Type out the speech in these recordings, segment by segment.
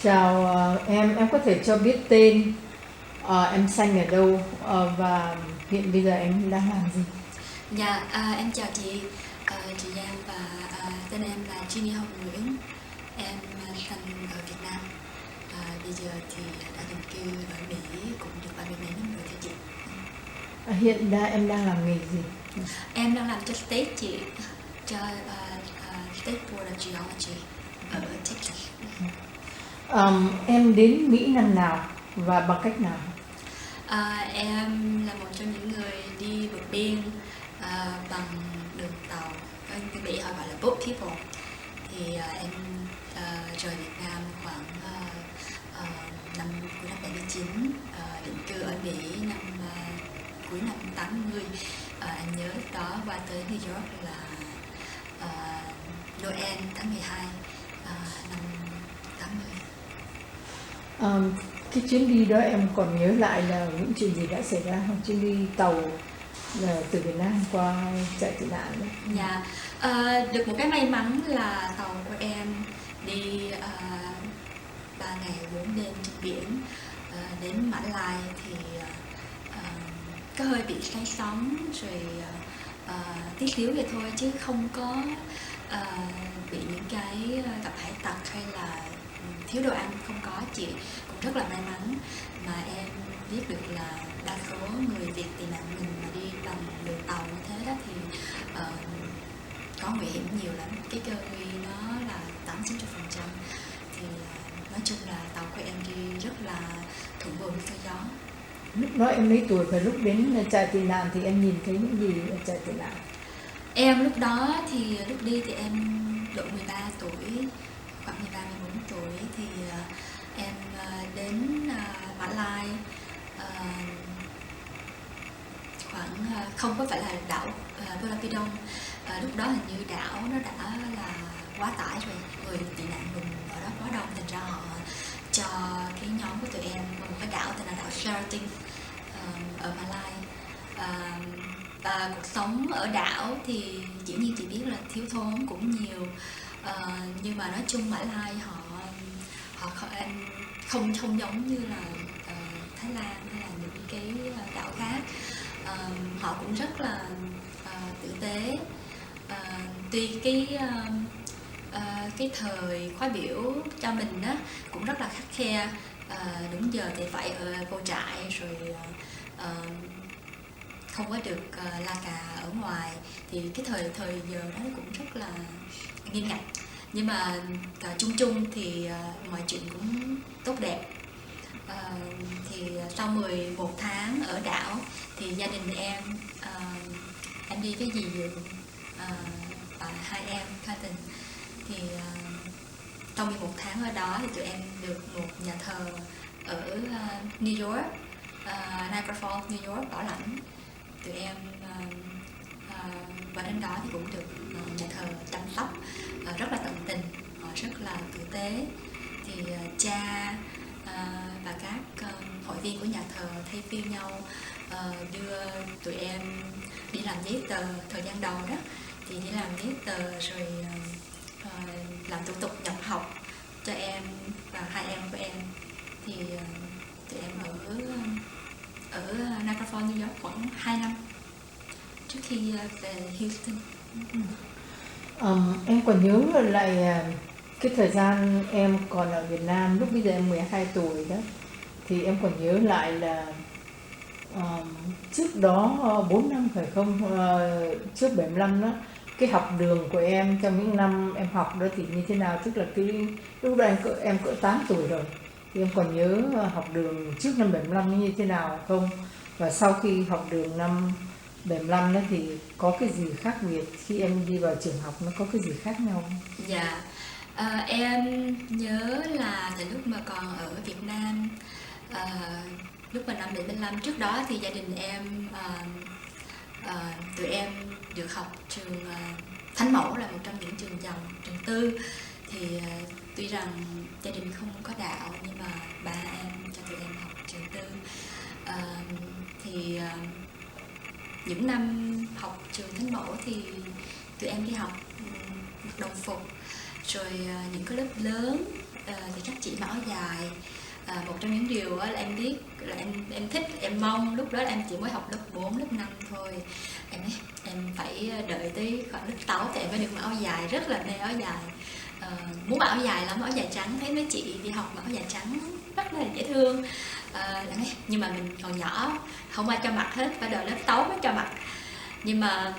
Chào em có thể cho biết tên, em sanh ở đâu và hiện bây giờ em đang làm gì? Dạ, em chào chị Giang và tên em là Jenny Hồng Nguyễn. Em sinh ở Việt Nam. Bây giờ thì đã định cư ở Mỹ cũng được 37 năm rồi thưa chị. Hiện đang em đang làm nghề gì? Em đang làm cho State chị, cho State Board of Geology ở Texas. Em đến Mỹ năm nào và bằng cách nào? Em là một trong những người đi vượt biên bằng đường tàu, người Mỹ họ gọi là boat people. Thì em rời Việt Nam khoảng cuối năm 79, định cư ở Mỹ cuối năm 80. Anh nhớ lúc đó qua tới New York là Noel tháng 12 năm 80. Cái chuyến đi đó em còn nhớ lại là những chuyện gì đã xảy ra không? Chuyến đi tàu từ Việt Nam qua trại tị nạn đấy. Dạ, được một cái may mắn là tàu của em đi 3 ngày 4 đêm trên biển, đến Mã Lai thì có hơi bị say sóng rồi tí xíu vậy thôi, chứ không có bị những cái gặp hải tặc hay là thiếu đồ ăn, không có chị. Cũng rất là may mắn mà em biết được là đa số người Việt tị nạn mình mà đi bằng đường tàu như thế đó thì có nguy hiểm nhiều lắm. Cái cơ nguy nó là 80-90%. Thì nói chung là tàu của em đi rất là thuận buồm xuôi gió. Lúc đó em mấy tuổi và lúc đến trại tị nạn thì em nhìn thấy những gì ở trại tị nạn? Em lúc đó thì lúc đi thì em độ 13 tuổi, khoảng 13-14 tuổi thì em đến Mã Lai, khoảng không có phải là đảo Pulau Pidong. Lúc đó hình như đảo nó đã là quá tải rồi, người tị nạn mình ở đó quá đông, thành ra họ cho cái nhóm của tụi em vào một cái đảo tên là đảo Sheraton ở Mã Lai. Và cuộc sống ở đảo thì dĩ nhiên chị biết là thiếu thốn cũng nhiều, nhưng mà nói chung Mã Lai họ không giống như là Thái Lan hay là những cái đảo khác. Họ cũng rất là tử tế. Tuy cái thời khóa biểu cho mình á cũng rất là khắt khe, đúng giờ thì phải vô trại rồi, không có được la cà ở ngoài, thì cái thời giờ đó cũng rất là nghiêm ngặt, nhưng mà chung chung thì mọi chuyện cũng tốt đẹp. Thì sau 11 tháng ở đảo thì gia đình em đi cái gì và hai em cousin thì trong 11 tháng ở đó thì tụi em được một nhà thờ ở New York, Niagara Falls, New York, bảo lãnh. Tụi em và đến đó thì cũng được nhà thờ chăm sóc rất là tận tình, họ rất là tử tế. Thì cha và các hội viên của nhà thờ thay phiên nhau đưa tụi em đi làm giấy tờ. Thời gian đầu đó thì đi làm giấy tờ rồi làm thủ tục nhập học cho em và hai em của em. Thì tụi em ở Niagara Falls, New York khoảng 2 năm trước khi về Houston. Em còn nhớ lại cái thời gian em còn ở Việt Nam, lúc bây giờ em 12 tuổi đó, thì em còn nhớ lại là trước đó 4 năm phải không? Trước 75 đó, cái học đường của em trong những năm em học đó thì như thế nào? Tức là cái lúc đó em cỡ 8 tuổi rồi, thì em còn nhớ học đường trước năm 75 như thế nào không? Và sau khi học đường năm 75 đó thì có cái gì khác biệt khi em đi vào trường học, nó có cái gì khác nhau không? Dạ, em nhớ là từ lúc mà còn ở Việt Nam, lúc mà năm 75 trước đó thì gia đình em, tụi em được học trường Thánh Mẫu, là một trong những trường dòng, trường tư. Thì tuy rằng gia đình không có đạo nhưng mà ba em cho tụi em học trường tư. Thì những năm học trường Thánh Mẫu thì tụi em đi học mặc đồng phục, rồi những cái lớp lớn thì các chị mặc áo dài. Một trong những điều là em biết là em thích, em mong lúc đó em chỉ mới học lớp 4, lớp 5 thôi, em phải đợi tới khoảng lớp 6 thì em mới được mặc áo dài, rất là mê áo dài. Muốn mặc áo dài lắm, áo dài trắng, thấy mấy chị đi học mặc áo dài trắng rất là dễ thương. Nhưng mà mình còn nhỏ, không ai cho mặc hết, phải đợi lớp 6 mới cho mặc. Nhưng mà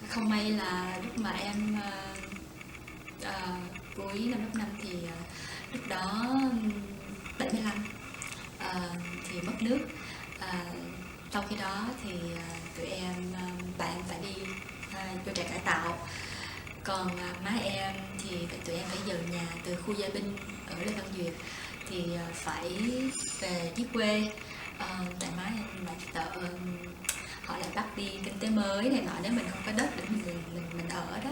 không may là lúc mà em cuối năm lớp 5 thì lúc đó 75 thì mất nước. Sau khi đó thì tụi em bạn phải đi vô trại cải tạo. Còn má em thì tụi em phải dời nhà từ khu gia binh ở Lê Văn Duyệt thì phải về dưới quê. Tại má em lại sợ họ lại bắt đi kinh tế mới này nọ, nếu mình không có đất để mình ở đó,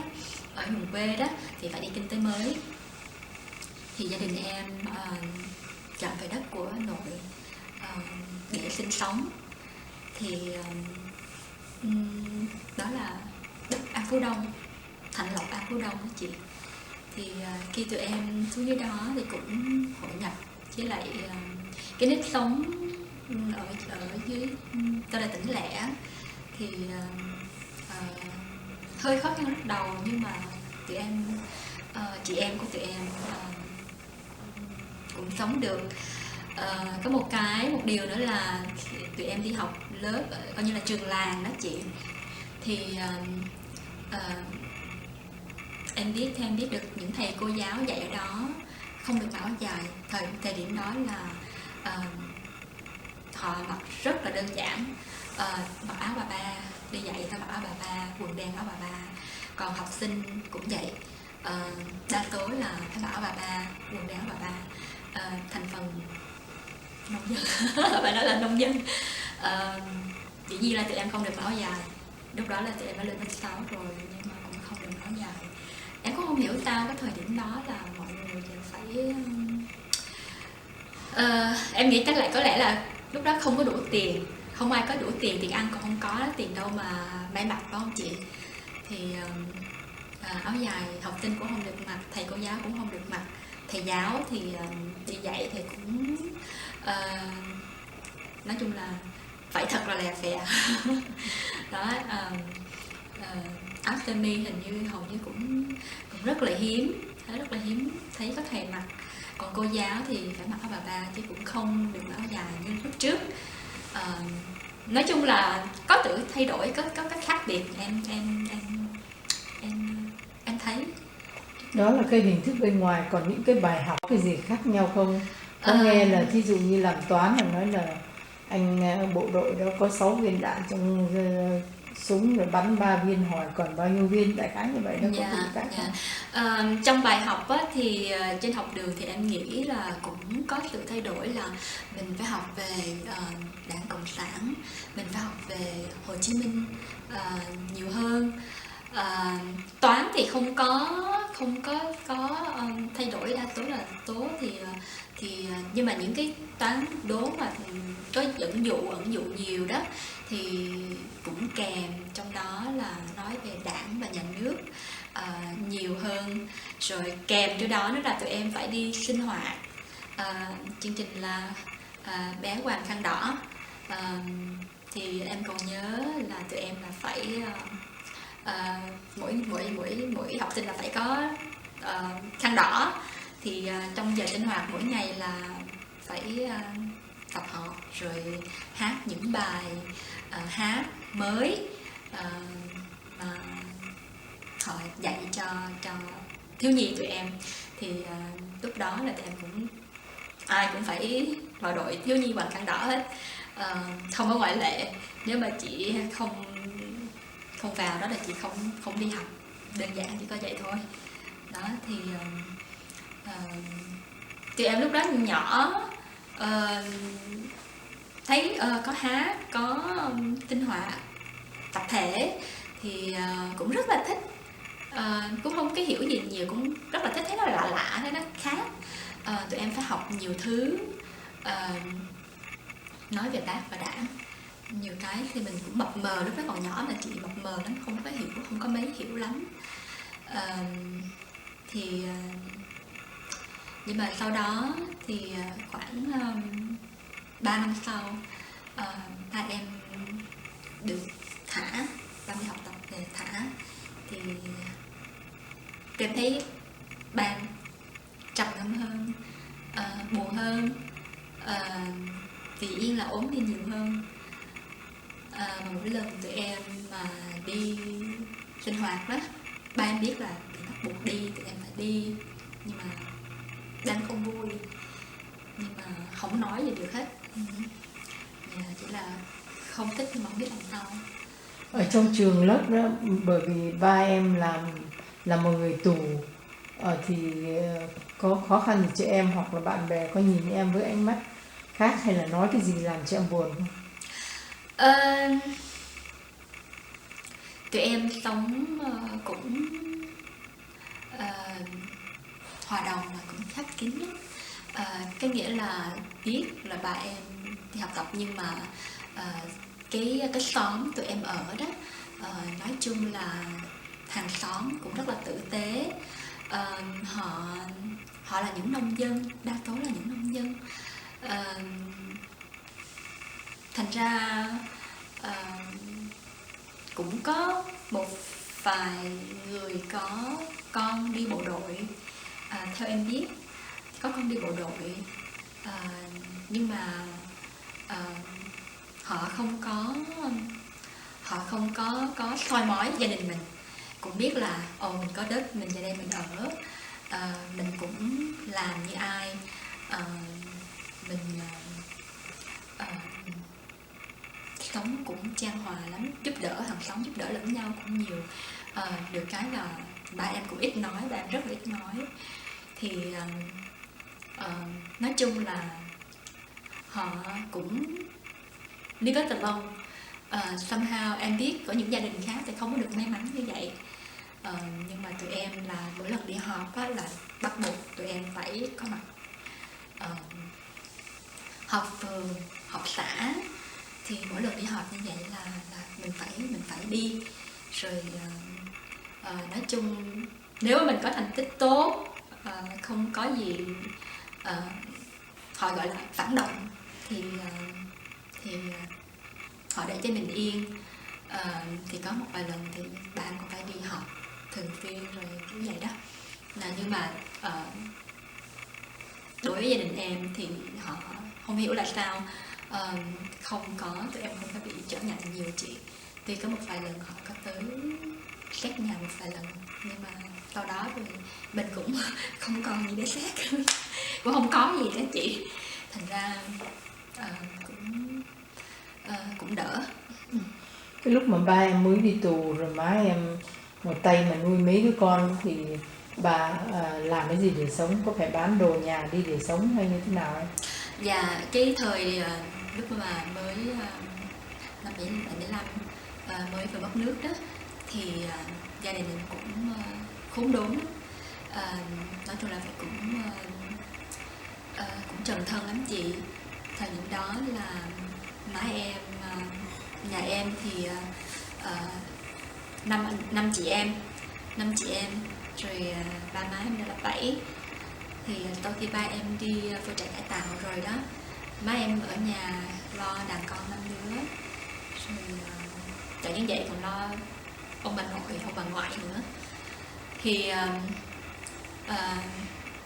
ở vùng quê đó thì phải đi kinh tế mới. Thì gia đình em chọn về đất của nội để sinh sống. Thì đó là đất An Phú Đông, Thạnh Lộc An Phú Đông đó chị. Thì khi tụi em xuống dưới đó thì cũng hội nhập với lại cái nếp sống ở dưới tôi là tỉnh lẻ thì hơi khó khăn lúc đầu, nhưng mà tụi em chị em của tụi em cũng sống được. Có một điều nữa là tụi em đi học lớp coi như là trường làng đó chị, thì em biết được những thầy cô giáo dạy ở đó không được mặc áo dài. Thời điểm đó là họ mặc rất là đơn giản, mặc áo bà ba, đi dạy ta mặc áo bà ba, quần đen áo bà ba. Còn học sinh cũng vậy, đa số là phải mặc áo bà ba, quần đen áo bà ba. Thành phần nông dân phải nói là nông dân. Dĩ nhiên là tụi em không được mặc áo dài, lúc đó là tụi em đã lên lớp 6 rồi, nhưng mà cũng không được mặc áo dài. Em cũng không hiểu sao cái thời điểm đó là mọi người phải em nghĩ chắc lại có lẽ là lúc đó không có đủ tiền, không ai có đủ tiền ăn còn không có tiền đâu mà may mặc, phải không chị? Thì áo dài học sinh cũng không được mặc, thầy cô giáo cũng không được mặc. Thầy giáo thì đi dạy thì cũng nói chung là phải thật là lè phè đó. Áo sơ mi hình như hầu như cũng rất là hiếm thấy có thầy mặc. Còn cô giáo thì phải mặc áo bà ba chứ cũng không được mặc áo dài như lúc trước. Nói chung là có tự thay đổi, có cái khác biệt em thấy. Đó là cái hình thức bên ngoài, còn những cái bài học cái gì khác nhau không? Có nghe là thí dụ như làm toán là nói là anh bộ đội đó có 6 viên đạn trong súng rồi bắn 3 viên, hỏi còn bao nhiêu viên, đại khái như vậy đó. Có gì khác không? Trong bài học á, thì trên học đường thì em nghĩ là cũng có sự thay đổi, là mình phải học về Đảng Cộng sản, mình phải học về Hồ Chí Minh nhiều hơn. Toán thì không có thay đổi, đa số là tố thì nhưng mà những cái toán đố mà có ẩn dụ nhiều đó thì cũng kèm trong đó là nói về Đảng và nhà nước nhiều hơn. Rồi kèm cho đó là tụi em phải đi sinh hoạt, chương trình là bé Hoàng Khăn Đỏ. Thì em còn nhớ là tụi em là phải mỗi học sinh là phải có khăn đỏ. Thì trong giờ sinh hoạt mỗi ngày là phải tập họp rồi hát những bài hát mới mà họ dạy cho thiếu nhi tụi em. Thì lúc đó là tụi em cũng ai cũng phải vào đội thiếu nhi Hoàng Khăn Đỏ hết, không có ngoại lệ. Nếu mà chị không vào đó là chị không đi học, đơn giản chỉ có vậy thôi đó. Thì tụi em lúc đó nhỏ, thấy có hát, có sinh hoạt tập thể thì cũng rất là thích. Cũng không cái hiểu gì nhiều, cũng rất là thích, thấy nó lạ, thấy nó khác. Tụi em phải học nhiều thứ, nói về Bác và Đảng, nhiều cái thì mình cũng mập mờ, lúc đó còn nhỏ mà chị mập mờ lắm, không có mấy hiểu lắm. Thì Nhưng mà sau đó thì khoảng 3 năm sau, ba em được thả, ba đi học tập về thả, thì em thấy ba em trầm ngâm hơn, buồn hơn, vì yên là ốm đi nhiều hơn. Mà mỗi lần tụi em mà đi sinh hoạt đó, ba em biết là bị bắt buộc đi, tụi em phải đi, nhưng mà đang không vui, nhưng mà không nói gì được hết. Chỉ là không thích nhưng mà không biết làm sao. Ở trong trường lớp đó, bởi vì ba em là một người tù, thì có khó khăn gì cho em, hoặc là bạn bè có nhìn em với ánh mắt khác, hay là nói cái gì làm cho em buồn không? Ờ, Tụi em sống cũng hòa đồng và cũng khép kín lắm. Cái nghĩa là biết là ba em đi học tập, nhưng mà cái xóm tụi em ở đó, nói chung là hàng xóm cũng rất là tử tế. Họ là những nông dân, đa số là những nông dân. Thành ra cũng có một vài người có con đi bộ đội. Theo em biết có con đi bộ đội, nhưng mà họ không có soi mói gia đình mình, cũng biết là mình có đất, mình về đây mình ở, mình cũng làm như ai, mình sống cũng chan hòa lắm, giúp đỡ hàng xóm, giúp đỡ lẫn nhau cũng nhiều. Được cái là ba em cũng ít nói, ba em rất là ít nói. Thì nói chung là họ cũng đi rất là lâu. Somehow em biết có những gia đình khác thì không có được may mắn như vậy. Nhưng mà tụi em là mỗi lần đi họp á, là bắt buộc tụi em phải có mặt. Họp phường, họp xã, thì mỗi lần đi họp như vậy là mình phải đi. Rồi nói chung nếu mình có thành tích tốt, không có gì họ gọi là phản động, thì họ để cho mình yên. Thì có một vài lần thì bạn cũng phải đi họp thường xuyên rồi như vậy đó. Nhưng mà đối với gia đình em thì họ không hiểu là sao tụi em không có bị trở ngại nhiều chị. Tuy có một vài lần họ có tới xét nhà một vài lần, nhưng mà sau đó thì mình cũng không còn gì để xét cũng không có gì đó chị. Thành ra cũng đỡ. Cái lúc mà ba em mới đi tù rồi má em một tay mà nuôi mấy đứa con, thì bà làm cái gì để sống? Có phải bán đồ nhà đi để sống hay như thế nào ấy? Và cái thời lúc mà mới năm 75 mới vừa mất nước đó, thì gia đình mình cũng khốn đốn lắm. Nói chung là cũng trầm thân lắm chị. Thời điểm đó là má em, nhà em thì năm chị em, rồi ba má em là 7. Thì sau khi ba em đi vô trại cải tạo rồi đó, má em ở nhà lo đàn con 5 đứa, rồi chẳng những vậy còn lo ông bà nội, ông bà ngoại nữa. Thì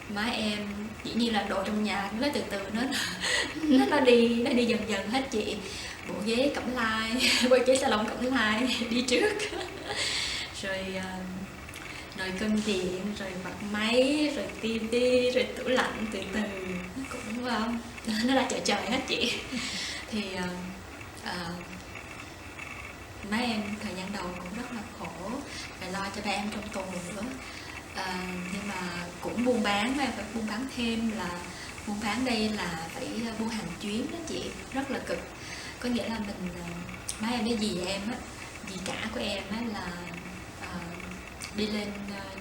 má em dĩ nhiên là đồ trong nhà nó từ từ nó đi dần dần hết chị. Bộ ghế cẩm lai, bộ ghế salon cẩm lai đi trước rồi nồi cơm điện, rồi bật máy, rồi tivi, rồi tủ lạnh, từ từ nó cũng nó đã trời hết chị. Thì má em thời gian đầu cũng rất là khổ, phải lo cho ba em trong tù nữa. Nhưng mà cũng buôn bán, mà phải buôn bán thêm, là buôn bán đây là phải buôn hàng chuyến đó chị, rất là cực. Có nghĩa là má em với dì em á, dì cả của em á là đi lên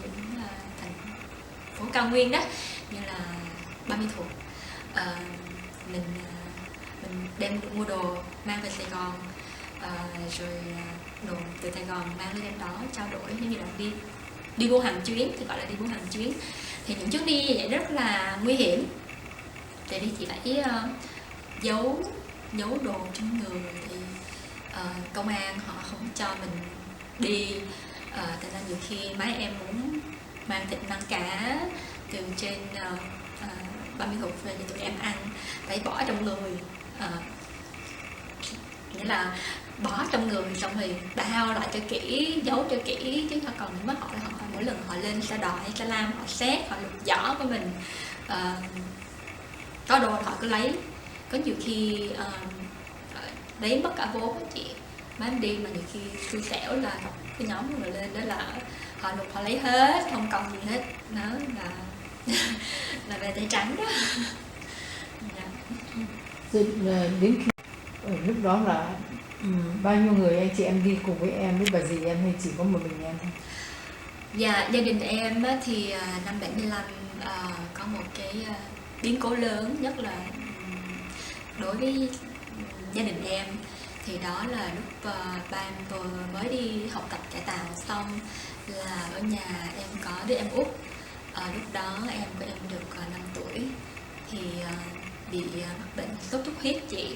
những thành phố cao nguyên đó, như là Ba My Thuột. Mình đem mua đồ mang về Sài Gòn, rồi đồ từ Sài Gòn mang lên đó trao đổi, giống như là đi đi vô hàng chuyến, thì gọi là đi vô hàng chuyến. Thì những chuyến đi như vậy rất là nguy hiểm, tại vì chị phải giấu đồ trong người, thì công an họ không cho mình đi. Thế nên nhiều khi mấy em muốn mang thịt mang cá từ trên 30 thục về cho tụi em ăn, phải bỏ trong người, nghĩa là bỏ trong người xong rồi bao lại cho kỹ, giấu cho kỹ, chứ còn nếu họ mỗi lần họ lên xe đò hay xe lam, họ xét, họ lục giỏ của mình, có đồ họ cứ lấy. Có nhiều khi lấy mất cả vốn đó chị. Mấy em đi mà nhiều khi xui xẻo là cái nhóm người lên đó là họ lục, họ lấy hết, không còn gì hết, nó là về tay trắng đó. Rồi, đến khi ở lúc đó là bao nhiêu người anh chị em đi cùng với em, với bà dì em, hay chỉ có một mình em thôi? Dạ, gia đình em thì năm 75 có một cái biến cố lớn, nhất là đối với gia đình em, thì đó là lúc ba em vừa mới đi học tập cải tạo xong, là ở nhà em có đứa em út. Lúc đó em của em được 5 tuổi thì bị mắc bệnh sốt xuất huyết chị.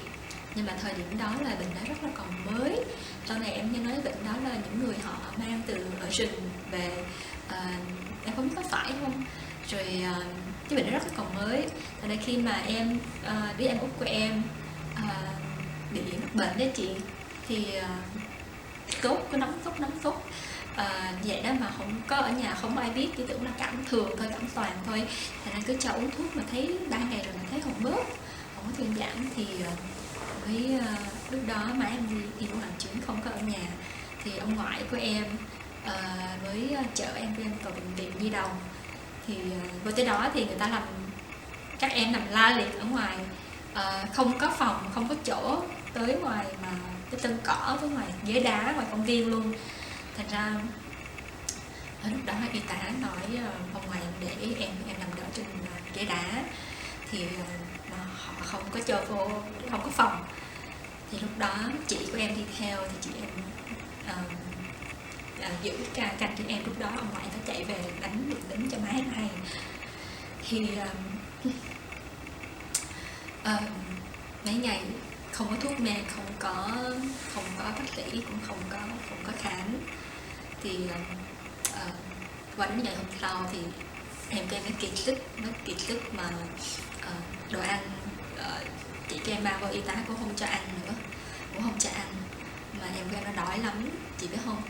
Nhưng mà thời điểm đó là bệnh đó rất là còn mới. Sau này em nghe nói bệnh đó là những người họ mang từ ở rừng về, em không biết có phải không. Rồi cái bệnh đó rất là còn mới. Thành ra khi mà em đứa em út của em bị mắc bệnh đó chị, thì sốt, có nóng sốt vậy đó, mà không có ở nhà, không ai biết, chỉ tưởng là cảm thường thôi, cảm toàn thôi. Thành ra cứ cho uống thuốc mà thấy 3 ngày rồi mà thấy không bớt, không có thuyên giảm. Thì với lúc đó mà em đi vô hành chuyến không có ở nhà, thì ông ngoại của em với chở em vào bệnh viện Nhi Đồng. Thì vô tới đó thì người ta làm các em nằm la liệt ở ngoài, không có phòng, không có chỗ, tới ngoài mà cái sân cỏ, tới ngoài ghế đá ngoài công viên luôn. Thành ra ở lúc đó y tá nói ông ngoại để em nằm đỡ trên ghế đá, thì họ không có cho vô, không có phòng. Thì lúc đó chị của em đi theo, thì chị em giữ canh cho em. Lúc đó ông ngoại có chạy về đánh cho má em hay. Thì mấy ngày không có thuốc men, không có bác sĩ, cũng không có khám. Thì qua đến ngày hôm sau thì em của em nó kiệt sức mà đồ ăn chị cho em mang vào, y tá cũng không cho ăn nữa, cũng không cho ăn. Mà em của em nó đói lắm chị biết không.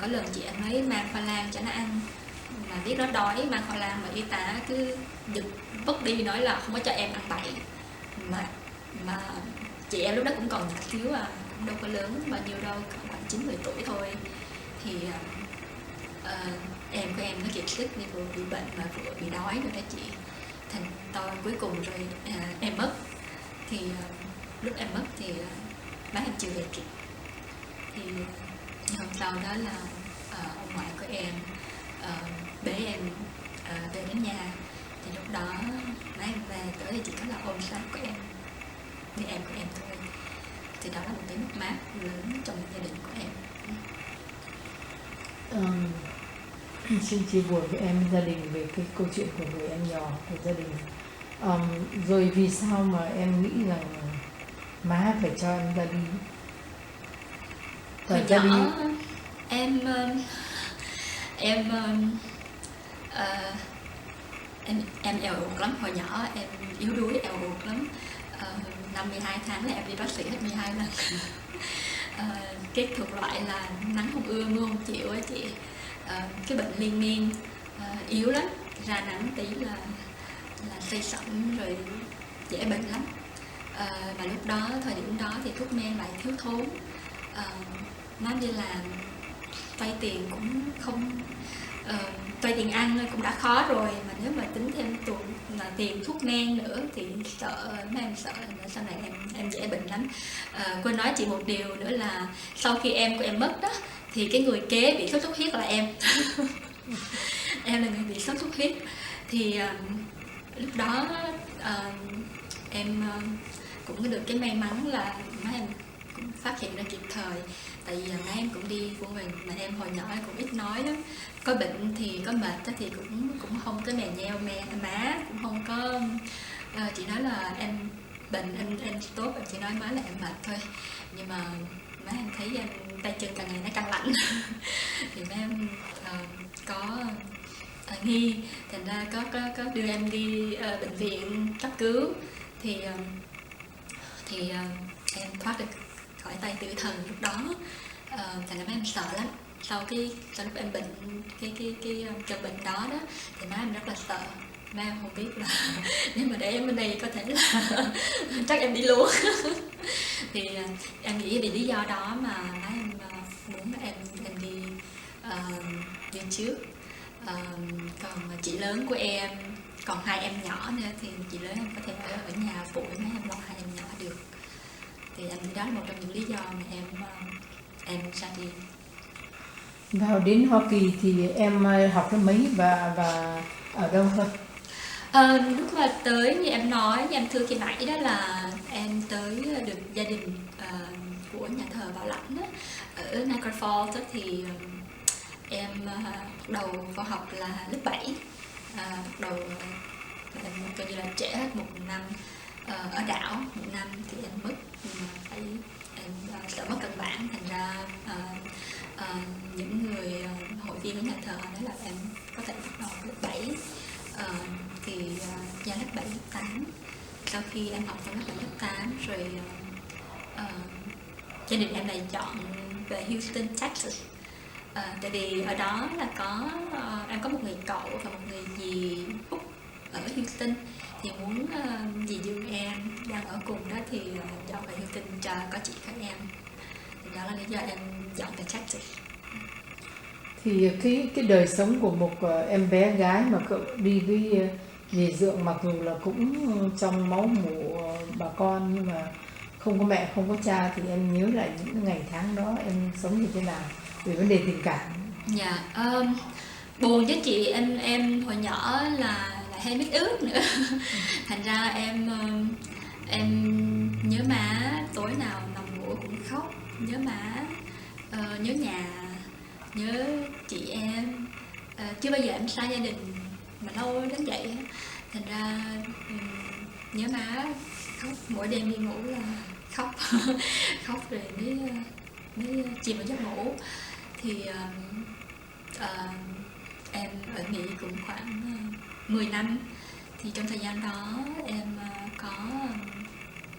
Có lần chị em ấy mang khoai lang cho nó ăn, mà biết nó đói mang khoai lang mà y tá cứ giật vứt đi, nói là không có cho em ăn bậy. Mà chị em lúc đó cũng còn nhỏ xíu cũng đâu có lớn bao nhiêu đâu, khoảng 9-10 tuổi thôi. Thì em của em nó kiệt sức, thì vừa bị bệnh mà vừa bị đói nữa đó chị. Thành tôi cuối cùng rồi em mất. Thì lúc em mất thì má em chưa về kịp. Thì hôm sau đó là ông ngoại của em bế em về đến nhà. Thì lúc đó má em về tới thì chỉ có là ôm sát của em với em của em thôi. Thì đó là một cái mất mát lớn trong gia đình của em. Xin chia buồn với em, gia đình, về cái câu chuyện của người em nhỏ của gia đình. Rồi vì sao mà em nghĩ rằng má phải cho em ra đi? Hồi Ra nhỏ đi. em eo uột lắm. Hồi nhỏ em yếu đuối, eo uột lắm. Năm 12 tháng là em đi bác sĩ hết 12 lần. Cái thuộc loại là nắng không ưa, mưa không chịu á chị. Cái bệnh liên miên, yếu lắm, ra nắng tí là say sẩm rồi dễ bệnh lắm. Mà lúc đó, thời điểm đó thì thuốc men lại thiếu thốn. Nó đi làm vay tiền cũng không, vay tiền ăn cũng đã khó rồi, mà nếu mà tính thêm tiền thuốc men nữa thì sợ, mấy em sợ là sau này em dễ bệnh lắm. Quên nói chị một điều nữa là sau khi em của em mất đó, thì cái người kế bị sốt xuất huyết là em. Em là người bị sốt xuất huyết. Thì lúc đó em cũng được cái may mắn là má em cũng phát hiện ra kịp thời. Tại vì má em cũng đi của mình, mà em hồi nhỏ em cũng ít nói lắm, có bệnh thì có mệt thì cũng không có mè nheo má, cũng không có chỉ nói là em bệnh, em tốt, em chỉ nói má là em mệt thôi. Nhưng mà má em thấy em tay chân càng ngày nó càng lạnh thì má em có nghi, thành ra có đưa em đi bệnh viện cấp cứu, thì em thoát được khỏi tay tử thần lúc đó. Thành ra má em sợ lắm. Sau lúc em bệnh cái cơn bệnh đó thì má em rất là sợ. Má em không biết là nếu mà để em bên đây có thể là chắc em đi luôn. Thì em nghĩ vì lý do đó mà má em muốn em đi trước. Còn chị lớn của em, còn hai em nhỏ nữa thì chị lớn em có thể ở nhà phụ má em lo hai em nhỏ được. Thì em nghĩ đó là một trong những lý do mà em ra đi. Vào đến Hoa Kỳ thì em học lớp mấy và ở đâu thôi? Lúc mà tới, như em nói, như em thưa khi nãy đó, là em tới được gia đình của nhà thờ Bảo Lãnh đó, ở Niagara Falls đó, thì em bắt đầu vào học là lớp 7. Bắt đầu em coi như là trễ hết một năm. Ở đảo một năm thì em mất, nhưng mà em sợ mất cân bản, thành ra những người hội viên của nhà thờ nói là em có thể bắt đầu lớp 7. Thì ra lớp 7, lớp 8. Sau khi em học xong lớp 7, lớp 8 rồi gia đình em lại chọn về Houston, Texas. Tại vì ở đó là em có một người cậu và một người dì Úc ở Houston, thì muốn dì Dương em đang ở cùng đó thì chọn về Houston cho có chị các em. Thì đó là lý do em chọn về Texas. Thì cái đời sống của một em bé gái mà cậu đi với dì Dượng, mặc dù là cũng trong máu mủ bà con, nhưng mà không có mẹ, không có cha, thì em nhớ lại những ngày tháng đó em sống như thế nào về vấn đề tình cảm? Dạ, buồn với chị em hồi nhỏ là lại hay biết ước nữa. Thành ra em nhớ má, tối nào nằm ngủ cũng khóc, nhớ má, nhớ nhà, nhớ chị em. Chưa bao giờ em xa gia đình mà lâu đến vậy. Thành ra nhớ má, khóc mỗi đêm đi ngủ là khóc. Khóc rồi mới chìm vào giấc ngủ. Thì em ở Mỹ cũng khoảng 10 năm. Thì trong thời gian đó em có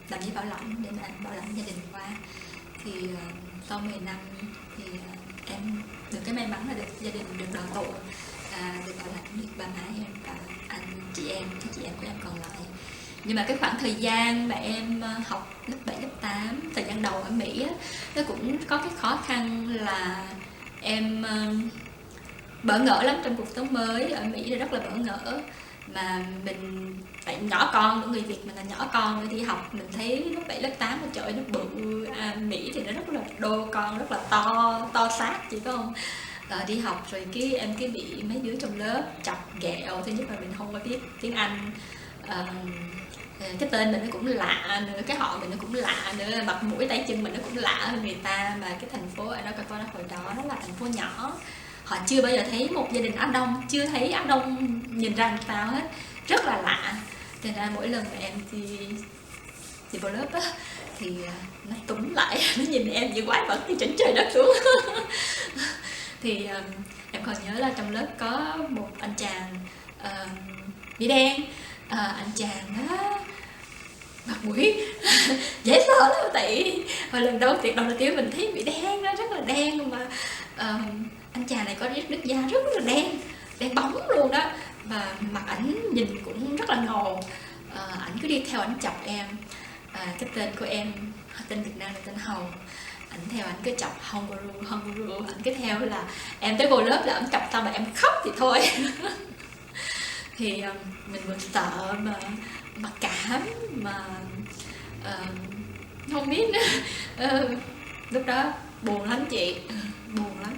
làm với Bảo Lãnh để mà Bảo Lãnh gia đình qua. Thì sau 10 năm thì em được cái may mắn là được gia đình được đoàn tụ, được Bảo Lãnh, được ba má em và chị em của em còn lại. Nhưng mà cái khoảng thời gian mà em học lớp 7, lớp 8, thời gian đầu ở Mỹ á, nó cũng có cái khó khăn là em bỡ ngỡ lắm trong cuộc sống mới. Ở Mỹ thì rất là bỡ ngỡ, mà mình tại nhỏ con nữa, người Việt mình là nhỏ con nữa, đi học mình thấy lớp 7, lớp 8 mà trời nó bự. Mỹ thì nó rất là đô con, rất là to xác, chị có không? Đi học rồi em bị mấy đứa trong lớp chọc ghẹo. Thứ nhất là mình không có biết tiếng Anh, cái tên mình nó cũng lạ nữa, cái họ mình nó cũng lạ nữa, mặt mũi tay chân mình nó cũng lạ hơn người ta. Mà cái thành phố ở đó hồi đó nó là thành phố nhỏ, họ chưa bao giờ thấy một gia đình Á Đông, chưa thấy Á Đông nhìn ra làm sao hết, rất là lạ. Thế ra mỗi lần mà em đi vào lớp á thì nó túm lại, nó nhìn em như quái vật từ trên trời đất xuống. Thì em còn nhớ là trong lớp có một anh chàng bị đen. Anh chàng đó mặt mũi dễ sợ lắm, tại hồi lần đầu tiên mình thấy bị đen, nó rất là đen, mà anh chàng này có nước da rất là đen bóng luôn đó, và mặt ảnh nhìn cũng rất là ngầu. Ảnh cứ đi theo ảnh chọc em. Cái tên của em tên Việt Nam là tên Hồng. Ảnh theo ảnh cứ chọc Hunguru, ảnh cứ theo là em tới vô lớp là ảnh chọc tao mà em khóc thì thôi. Thì mình vừa sợ mà mặc cảm, mà không biết nữa. Lúc đó buồn lắm chị, buồn lắm.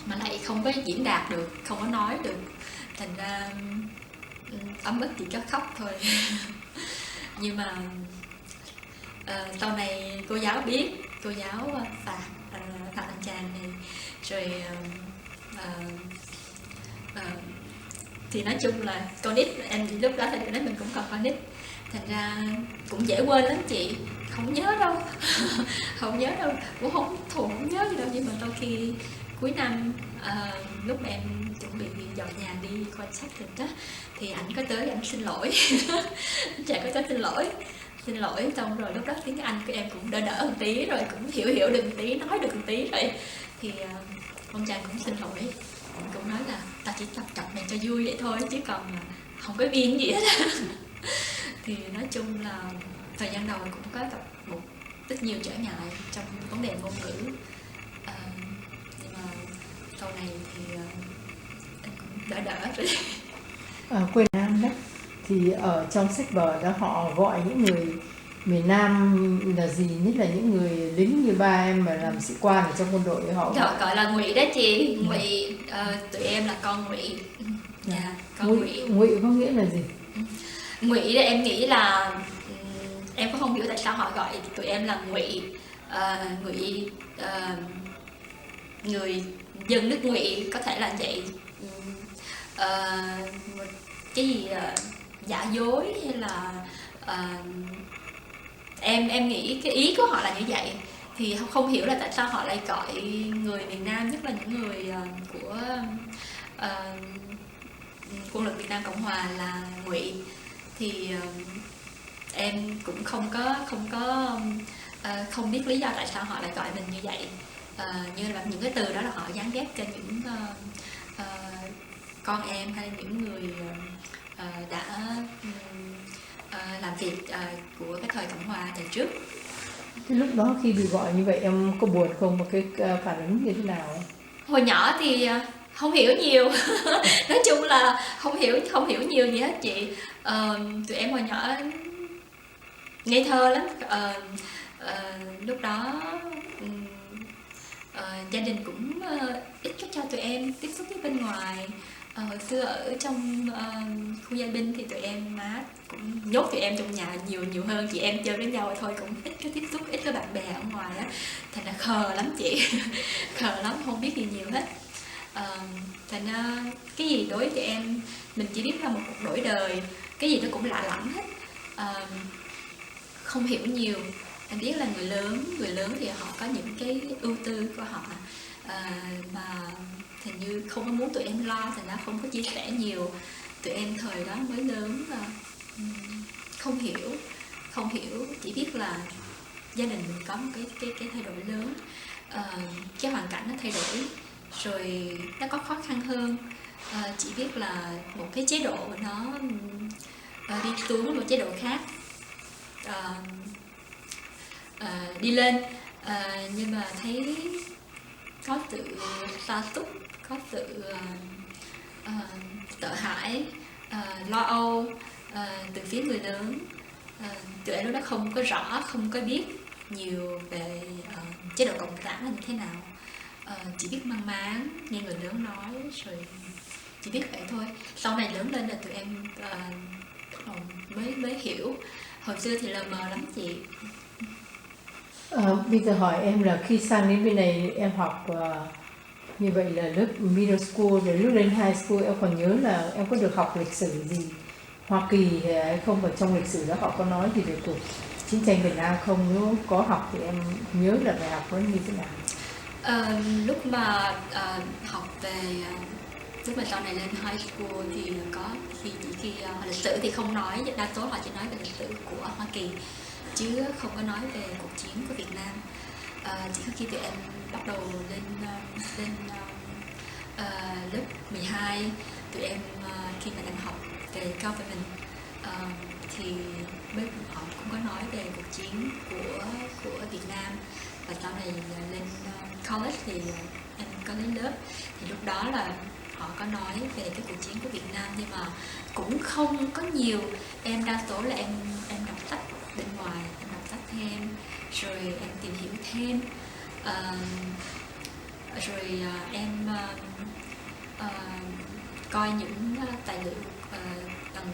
Mà lại không có diễn đạt được, không có nói được, thành ra ấm ức chỉ có khóc thôi. Nhưng mà Sau này cô giáo biết, cô giáo phạt anh chàng này, rồi thì nói chung là con nít, em thì lúc đó thời điểm đó mình cũng còn con nít, thành ra cũng dễ quên lắm chị, không nhớ đâu. Không nhớ đâu, cũng không nhớ gì đâu, nhưng mà đôi khi cuối năm lúc mà em chuẩn bị dọn nhà đi coi sách rồi đó, thì ảnh có tới ảnh xin lỗi. Anh chàng có tới xin lỗi, xong rồi lúc đó tiếng Anh của em cũng đỡ một tí rồi, cũng hiểu được một tí, nói được một tí rồi, thì ông chàng cũng xin lỗi, cũng nói là ta chỉ tập cặp này cho vui vậy thôi, chứ còn không có biên gì hết. Thì nói chung là thời gian đầu cũng có gặp rất nhiều trở ngại trong vấn đề ngôn ngữ, nhưng mà sau này thì em cũng đỡ rồi. Quê Nam đó thì ở trong sách vở đó họ gọi những người miền Nam là gì, nhất là những người lính như ba em mà làm sĩ quan ở trong quân đội, họ gọi là Ngụy đó chị. Ngụy, tụi em là con Ngụy. Dạ, con Ngụy. Ngụy có nghĩa là gì? Ngụy em nghĩ là em cũng không hiểu tại sao họ gọi tụi em là Ngụy. Ngụy, người dân nước Ngụy, có thể là vậy. Cái gì giả dối hay là em nghĩ cái ý của họ là như vậy, thì không hiểu là tại sao họ lại gọi người miền Nam, nhất là những người của quân lực Việt Nam Cộng Hòa là Ngụy. Thì em cũng không biết lý do tại sao họ lại gọi mình như vậy. Như là những cái từ đó là họ dán ghép cho những con em hay những người đã làm việc của cái thời Cộng Hòa thời trước. Cái lúc đó khi bị gọi như vậy em có buồn không, một cái phản ứng như thế nào? Hồi nhỏ thì không hiểu nhiều. Nói chung là không hiểu nhiều gì hết chị. Tụi em hồi nhỏ ngây thơ lắm. Lúc đó gia đình cũng ít cho tụi em tiếp xúc với bên ngoài. Hồi xưa ở trong khu gia binh thì tụi em má cũng nhốt tụi em trong nhà nhiều hơn chị em chơi với nhau thôi, cũng ít có tiếp xúc, ít có bạn bè ở ngoài á, thành ra khờ lắm chị. Khờ lắm, không biết gì nhiều hết. Thành ra cái gì đối với tụi em, mình chỉ biết là một cuộc đổi đời, cái gì nó cũng lạ lẫm hết, không hiểu nhiều. Em biết là người lớn thì họ có những cái ưu tư của họ, mà hình như không có muốn tụi em lo, thành ra không có chia sẻ nhiều. Tụi em thời đó mới lớn và không hiểu, chỉ biết là gia đình mình có một cái thay đổi lớn, cái hoàn cảnh nó thay đổi, rồi nó có khó khăn hơn. Chỉ biết là một cái chế độ nó đi xuống một chế độ khác, đi lên, nhưng mà thấy có sự sa sút, có sự sợ hãi, lo âu từ phía người lớn. Tụi em lúc đó không có rõ, không có biết nhiều về chế độ cộng sản là như thế nào, chỉ biết mang máng nghe người lớn nói, rồi chỉ biết vậy thôi. Sau này lớn lên là tụi em mới hiểu, hồi xưa thì lờ mờ lắm chị. Bây giờ hỏi em là khi sang đến bên này em học như vậy là lớp middle school, rồi lúc lên high school em còn nhớ là em có được học lịch sử gì Hoa Kỳ hay không, và trong lịch sử đó họ có nói gì về cuộc chiến tranh Việt Nam không? Nếu có học thì em nhớ là bài học đó như thế nào? Lúc mà học về lúc mà sau này lên high school thì có khi lịch sử thì không nói, đa số họ chỉ nói về lịch sử của Hoa Kỳ chứ không có nói về cuộc chiến của Việt Nam. Chỉ có khi tụi em bắt đầu lên lớp 12, tụi em khi mà đang học về government thì họ cũng có nói về cuộc chiến của Việt Nam. Và sau này lên college thì em có lên lớp, thì lúc đó là họ có nói về cái cuộc chiến của Việt Nam, nhưng mà cũng không có nhiều. Em đa số là em đọc sách bên ngoài, em đọc sách thêm, rồi em tìm hiểu thêm, rồi em coi những tài liệu bằng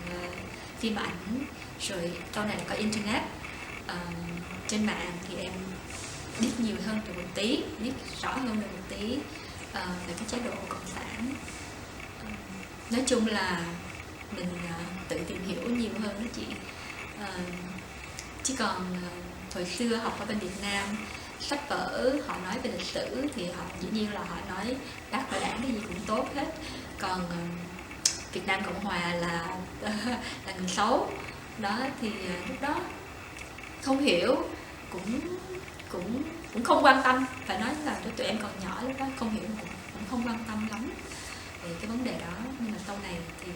phim ảnh, rồi sau này là có internet, trên mạng thì em biết nhiều hơn được một tí, biết rõ hơn được một tí về cái chế độ cộng sản. Nói chung là mình tự tìm hiểu nhiều hơn đó chị. Chứ còn hồi xưa học ở bên Việt Nam, sách vở họ nói về lịch sử thì họ dĩ nhiên là họ nói Bác và Đảng cái gì cũng tốt hết. Còn Việt Nam Cộng Hòa là người xấu đó, thì lúc đó không hiểu, cũng không quan tâm, phải nói là tụi em còn nhỏ lúc đó không hiểu, cũng không quan tâm lắm về cái vấn đề đó. Nhưng mà sau này thì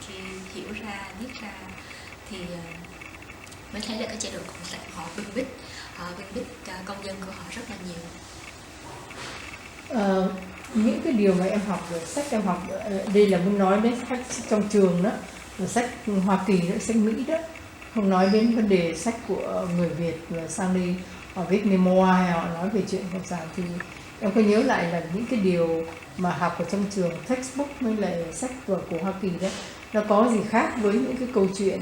khi hiểu ra, biết ra thì mới thấy là cái chế độ cộng sản họ bưng bít công dân của họ rất là nhiều. Những cái điều mà em học được, sách em học, đây là muốn nói đến sách trong trường đó, là sách Hoa Kỳ đó, sách Mỹ đó, không nói đến vấn đề sách của người Việt và sang đây họ viết memoir hay họ nói về chuyện cộng sản, thì em có nhớ lại là những cái điều mà học ở trong trường textbook với lại sách vở của Hoa Kỳ đó, nó có gì khác với những cái câu chuyện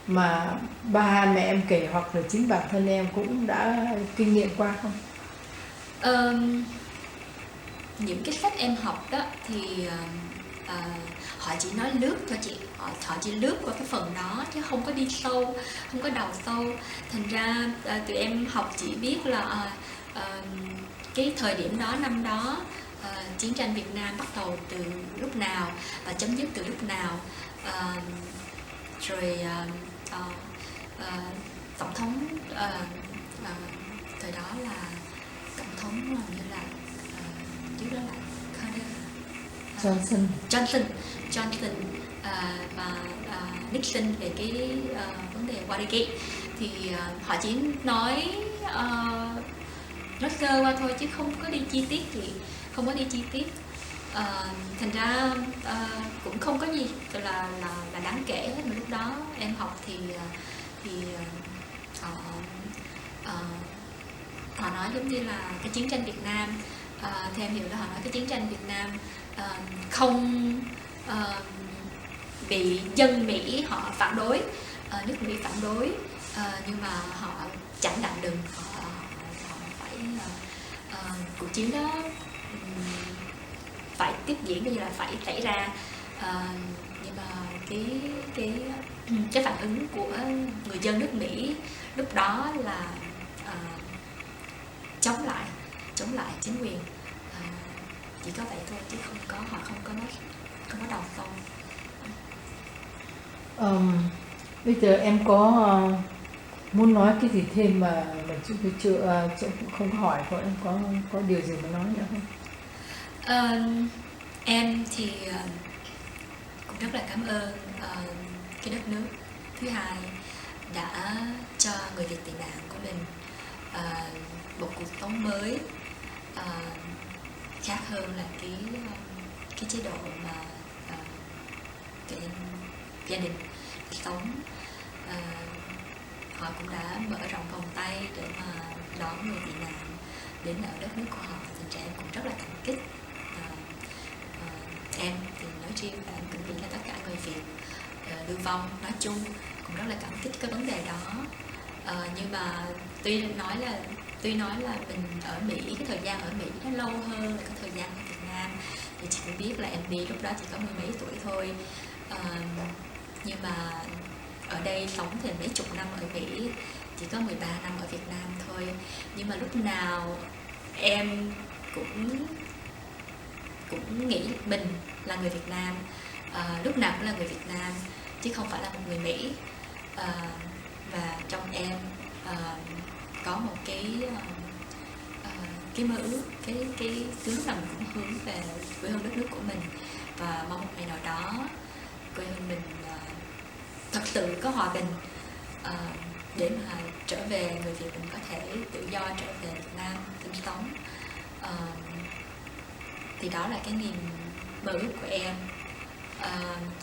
mà ba mẹ em kể hoặc là chính bản thân em cũng đã kinh nghiệm qua không? Những cái sách em học đó thì họ chỉ nói lướt thôi chị, họ chỉ lướt qua cái phần đó chứ không có đi sâu, không có đào sâu. Thành ra tụi em học chỉ biết là cái thời điểm đó, năm đó chiến tranh Việt Nam bắt đầu từ lúc nào và chấm dứt từ lúc nào, rồi tổng thống thời đó là tổng thống như là trước đó là Johnson và Nixon về cái vấn đề Watergate, thì họ chỉ nói sơ qua thôi chứ không có đi chi tiết gì, không có đi chi tiết. Thành ra cũng không có gì là đáng kể hết. Mà lúc đó em học thì họ nói giống như là cái chiến tranh Việt Nam, theo em hiểu là họ nói cái chiến tranh Việt Nam không bị dân Mỹ họ phản đối, nước Mỹ phản đối, nhưng mà họ chặn đặng đường, họ phải cuộc chiến đó phải tiếp diễn, như là phải xảy ra. Nhưng mà cái phản ứng của người dân nước Mỹ lúc đó là chống lại chính quyền, chỉ có vậy thôi chứ họ không có đầu sâu. Bây giờ em có muốn nói cái gì thêm mà chúng tôi chưa không có hỏi, có em có điều gì mà nói nữa không? Em thì cũng rất là cảm ơn cái đất nước thứ hai đã cho người Việt tị nạn của mình một cuộc sống mới, khác hơn là cái chế độ mà gia đình sống. Họ cũng đã mở rộng vòng tay để mà đón người tị nạn đến ở đất nước của họ. Tình trạng em cũng rất là cảm kích. Em thì nói riêng và em cũng nghĩ là tất cả người Việt lưu vong nói chung cũng rất là cảm kích cái vấn đề đó. Nhưng mà tuy nói là mình ở Mỹ, cái thời gian ở Mỹ nó lâu hơn là cái thời gian ở Việt Nam, thì chị cũng biết là em đi lúc đó chỉ có 10 mấy tuổi thôi. Nhưng mà ở đây sống thì mấy chục năm ở Mỹ, chỉ có 13 năm ở Việt Nam thôi. Nhưng mà lúc nào em cũng nghĩ mình là người Việt Nam, lúc nào cũng là người Việt Nam chứ không phải là một người Mỹ. Và trong em có một cái mơ ước, cái lúc nào mình cũng hướng về quê hương đất nước của mình, và mong một ngày nào đó quê hương mình thật sự có hòa bình, để mà trở về, người Việt mình có thể tự do trở về Việt Nam sinh sống. Thì đó là cái niềm mơ ước của em.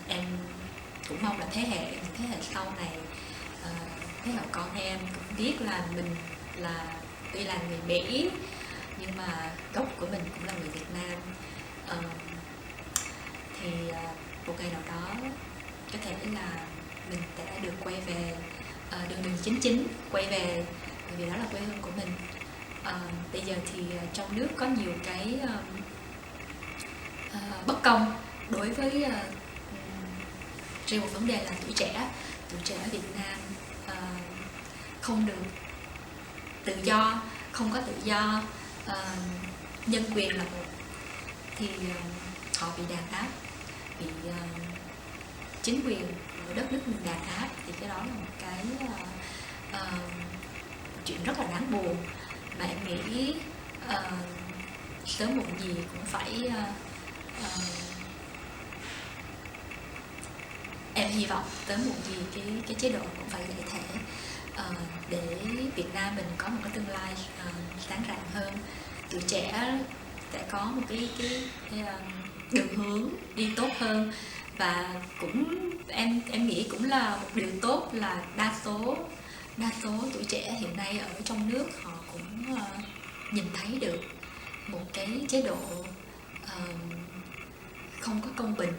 Em cũng mong là những thế hệ sau này, thế hệ con em cũng biết là mình tuy là người Mỹ nhưng mà gốc của mình cũng là người Việt Nam. Thì một ngày nào đó có thể là mình sẽ được quay về đường 1999 quay về, vì đó là quê hương của mình. Bây giờ thì trong nước có nhiều cái bất công đối với riêng một vấn đề là tuổi trẻ ở Việt Nam không được tự do, không có tự do, nhân quyền là một, thì họ bị đàn áp, bị chính quyền của đất nước mình đàn áp, thì cái đó là một cái chuyện rất là đáng buồn, mà em nghĩ sớm muộn gì cũng phải em hy vọng sớm muộn gì cái chế độ cũng phải giải thể, để Việt Nam mình có một cái tương lai sáng rạng hơn, tuổi trẻ sẽ có một cái đường hướng đi tốt hơn. Và cũng em nghĩ cũng là một điều tốt là đa số tuổi trẻ hiện nay ở trong nước họ cũng nhìn thấy được một cái chế độ không có công bình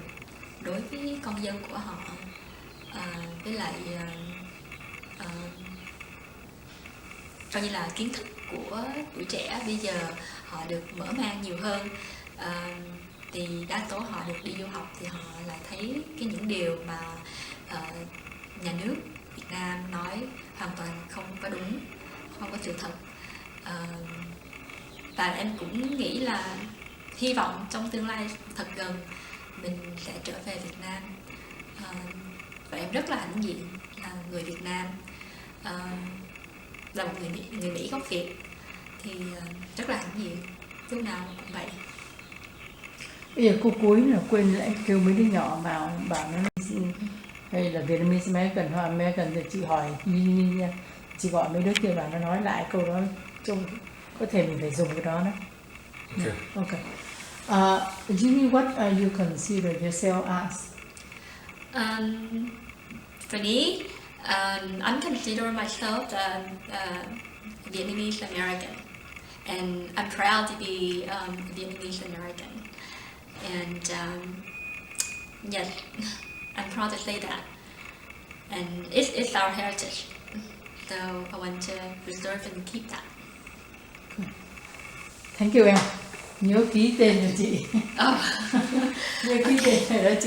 đối với con dân của họ, với lại coi như là kiến thức của tuổi trẻ bây giờ họ được mở mang nhiều hơn, thì đa số họ được đi du học thì họ lại thấy những điều mà nhà nước Việt Nam nói hoàn toàn không có đúng, không có sự thật. Và em cũng nghĩ là hy vọng trong tương lai thật gần mình sẽ trở về Việt Nam, và em rất là hãnh diện là người Việt Nam, là một người Mỹ gốc Việt, thì rất là hãnh diện, lúc nào cũng vậy. Bây giờ cô cuối là quên lại kêu mấy đứa nhỏ vào bảo nó hay là Vietnamese American hoặc American thì chị hỏi Yin nha, chị gọi mấy đứa kia vào nó nói lại câu đó, trông có thể mình phải dùng cái đó đấy. Okay. Jimmy, what are you consider yourself as? For me, I consider myself a Vietnamese American, and I'm proud to be Vietnamese American. And yes, I'm proud to say that. And it's our heritage, so I want to preserve and keep that. Thank you em. Nhớ ký tên cho chị. Nhớ ký tên cho chị.